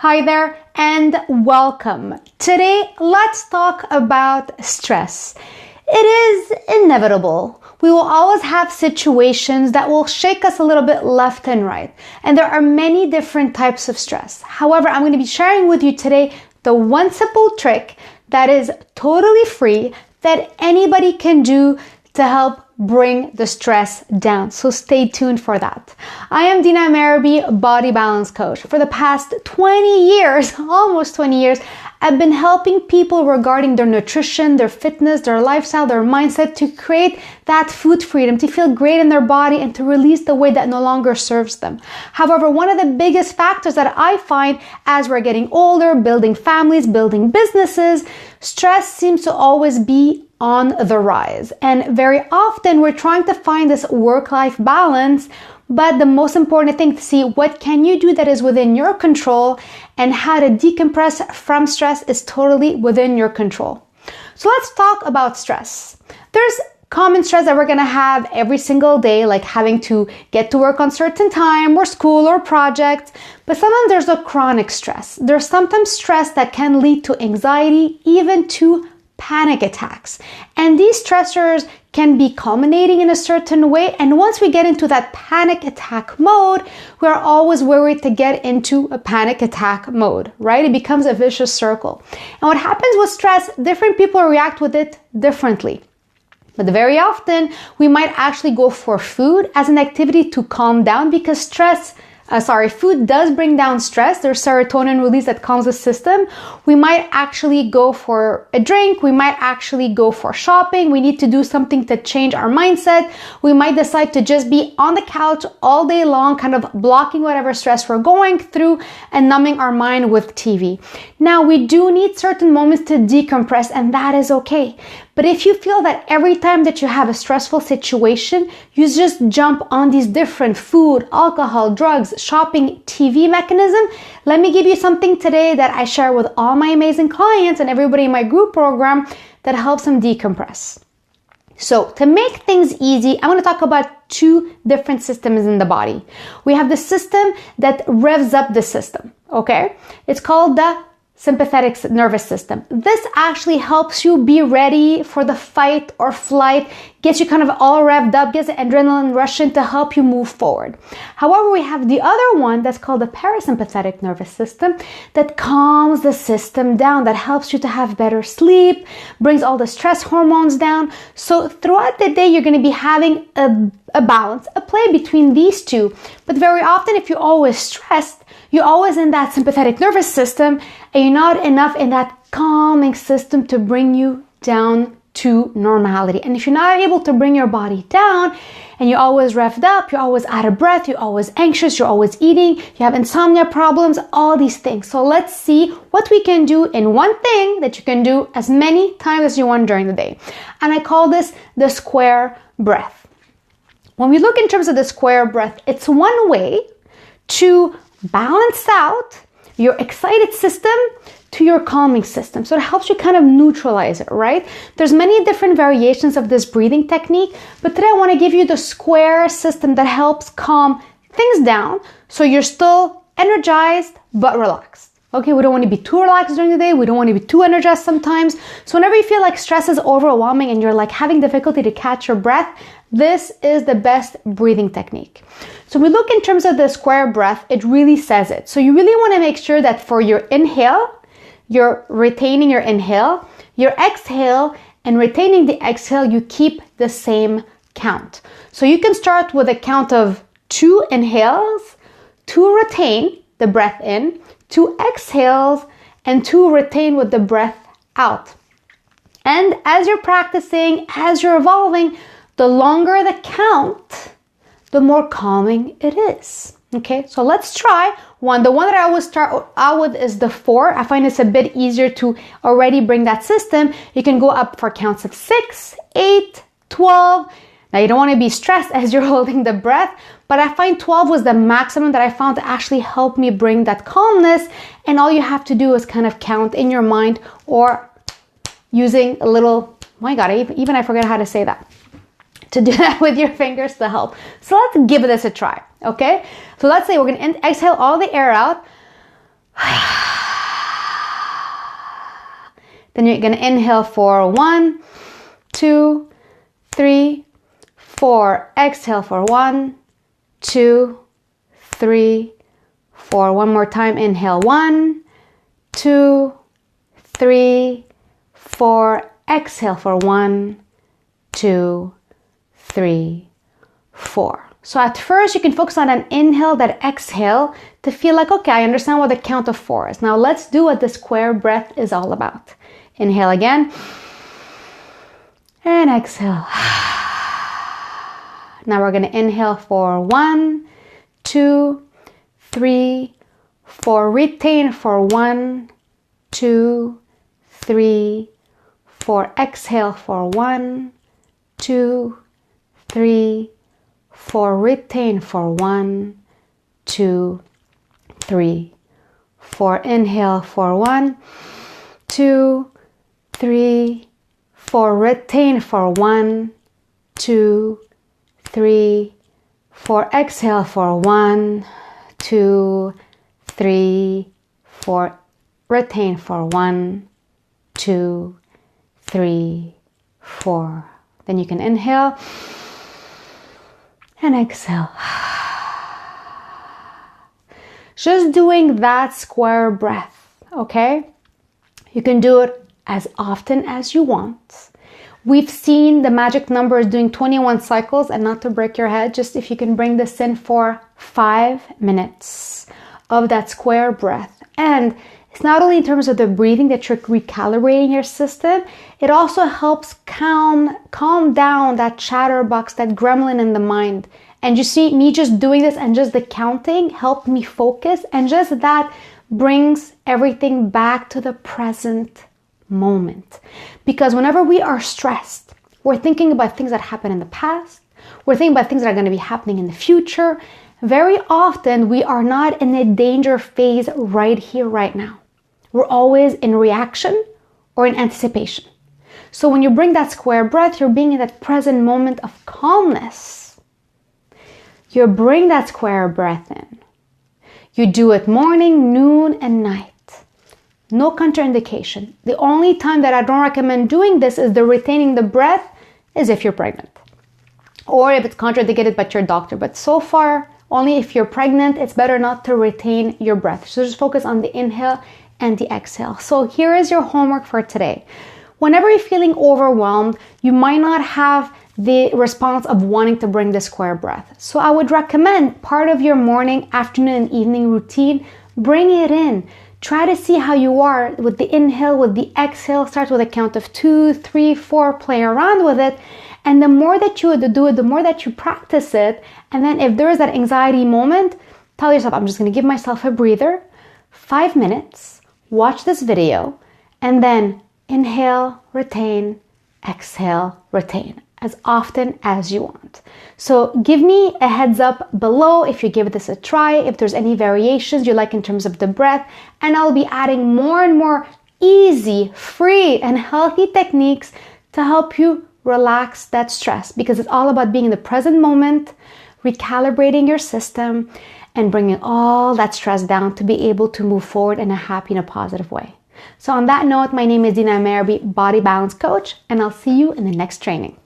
Hi there and welcome. Today, let's talk about stress. It is inevitable. We will always have situations that will shake us a little bit left and right. And there are many different types of stress. However, I'm going to be sharing with you today the one simple trick that is totally free that anybody can do to help bring the stress down. So stay tuned for that. I am Dina Marabi, body balance coach. For the past 20 years, almost 20 years, I've been helping people regarding their nutrition, their fitness, their lifestyle, their mindset to create that food freedom, to feel great in their body and to release the weight that no longer serves them. However, one of the biggest factors that I find as we're getting older, building families, building businesses, stress seems to always be on the rise. And very often we're trying to find this work-life balance, but the most important thing to see what can you do that is within your control and how to decompress from stress is totally within your control. So let's talk about stress. There's common stress that we're going to have every single day, like having to get to work on certain time or school or project. But sometimes there's a chronic stress. There's sometimes stress that can lead to anxiety, even to panic attacks. And these stressors can be culminating in a certain way. And once we get into that panic attack mode, we're always worried to get into a panic attack mode, right? It becomes a vicious circle. And what happens with stress, different people react with it differently. But very often, we might actually go for food as an activity to calm down because food does bring down stress. There's serotonin release that calms the system. We might actually go for a drink. We might actually go for shopping. We need to do something to change our mindset. We might decide to just be on the couch all day long, kind of blocking whatever stress we're going through and numbing our mind with TV. Now, we do need certain moments to decompress, and that is okay. But if you feel that every time that you have a stressful situation, you just jump on these different food, alcohol, drugs, shopping, TV mechanism, let me give you something today that I share with all my amazing clients and everybody in my group program that helps them decompress. So to make things easy, I'm going to talk about two different systems in the body. We have the system that revs up the system, okay? It's called the sympathetic nervous system. This actually helps you be ready for the fight or flight, gets you kind of all revved up, gets the adrenaline rushing to help you move forward. However, we have the other one that's called the parasympathetic nervous system that calms the system down, that helps you to have better sleep, brings all the stress hormones down. So throughout the day, you're going to be having a balance, a play between these two. But very often, if you're always stressed, you're always in that sympathetic nervous system and you're not enough in that calming system to bring you down to normality. And if you're not able to bring your body down and you're always revved up, you're always out of breath, you're always anxious, you're always eating, you have insomnia problems, all these things. So let's see what we can do in one thing that you can do as many times as you want during the day. And I call this the square breath. When we look in terms of the square breath, it's one way to balance out your excited system to your calming system. So it helps you kind of neutralize it, right? There's many different variations of this breathing technique, but today I want to give you the square system that helps calm things down so you're still energized but relaxed. Okay, we don't want to be too relaxed during the day. We don't want to be too energized sometimes. So whenever you feel like stress is overwhelming and you're like having difficulty to catch your breath, this is the best breathing technique. So we look in terms of the square breath, it really says it. So you really want to make sure that for your inhale, you're retaining your inhale, your exhale, and retaining the exhale, you keep the same count. So you can start with a count of 2 inhales, 2 retain the breath in, 2 exhales, and 2 retain with the breath out. And as you're practicing, as you're evolving, the longer the count, the more calming it is. Okay, so let's try one. The one that I always start out with is the 4. I find it's a bit easier to already bring that system. You can go up for counts of 6, 8, 12. Now you don't want to be stressed as you're holding the breath, but I find 12 was the maximum that I found to actually help me bring that calmness. And all you have to do is kind of count in your mind or using a little, my God, I forgot how to say that. To do that with your fingers to help. So let's give this a try, okay? So let's say we're gonna exhale all the air out. Then you're going to inhale for 1, 2, 3, 4. Exhale for 1, 2, 3, 4. One more time. Inhale 1, 2, 3, 4. Exhale for 1, 2, 3, 4. So at first you can focus on an inhale, that exhale, to feel like, okay, I understand what the count of 4 is. Now let's do what the square breath is all about. Inhale again. And exhale. Now we're going to inhale for 1, 2, 3, 4. Retain for 1, 2, 3, 4. Exhale for 1, 2, 3, 4. Retain for 1, 2, 3, 4. Inhale for 1, 2, 3, 4. Retain for 1, 2, 3, 4. Exhale for 1, 2, 3, 4. Retain for 1, 2, 3, 4. Then you can inhale and exhale. Just doing that square breath, okay? You can do it as often as you want. We've seen the magic number is doing 21 cycles, and not to break your head, just if you can bring this in for 5 minutes of that square breath. And it's not only in terms of the breathing that you're recalibrating your system, it also helps calm down that chatterbox, that gremlin in the mind. And you see, me just doing this and just the counting helped me focus, and just that brings everything back to the present moment. Because whenever we are stressed, we're thinking about things that happened in the past, we're thinking about things that are going to be happening in the future. Very often we are not in a danger phase right here, right now. We're always in reaction or in anticipation. So when you bring that square breath, you're being in that present moment of calmness. You bring that square breath in. You do it morning, noon, and night. No contraindication. The only time that I don't recommend doing this is the retaining the breath is if you're pregnant. Or if it's contraindicated by your doctor. But so far, only if you're pregnant, it's better not to retain your breath. So just focus on the inhale and the exhale. So here is your homework for today. Whenever you're feeling overwhelmed, you might not have the response of wanting to bring the square breath. So I would recommend part of your morning, afternoon, and evening routine, bring it in. Try to see how you are with the inhale, with the exhale. Start with a count of 2, 3, 4, play around with it. And the more that you do it, the more that you practice it. And then if there is that anxiety moment, tell yourself, I'm just going to give myself a breather, 5 minutes, watch this video, and then inhale, retain, exhale, retain, as often as you want. So give me a heads up below if you give this a try, if there's any variations you like in terms of the breath, and I'll be adding more and more easy, free, and healthy techniques to help you relax that stress, because it's all about being in the present moment, recalibrating your system, and bringing all that stress down to be able to move forward in a happy and a positive way. So on that note, my name is Dina Merby, Body Balance Coach, and I'll see you in the next training.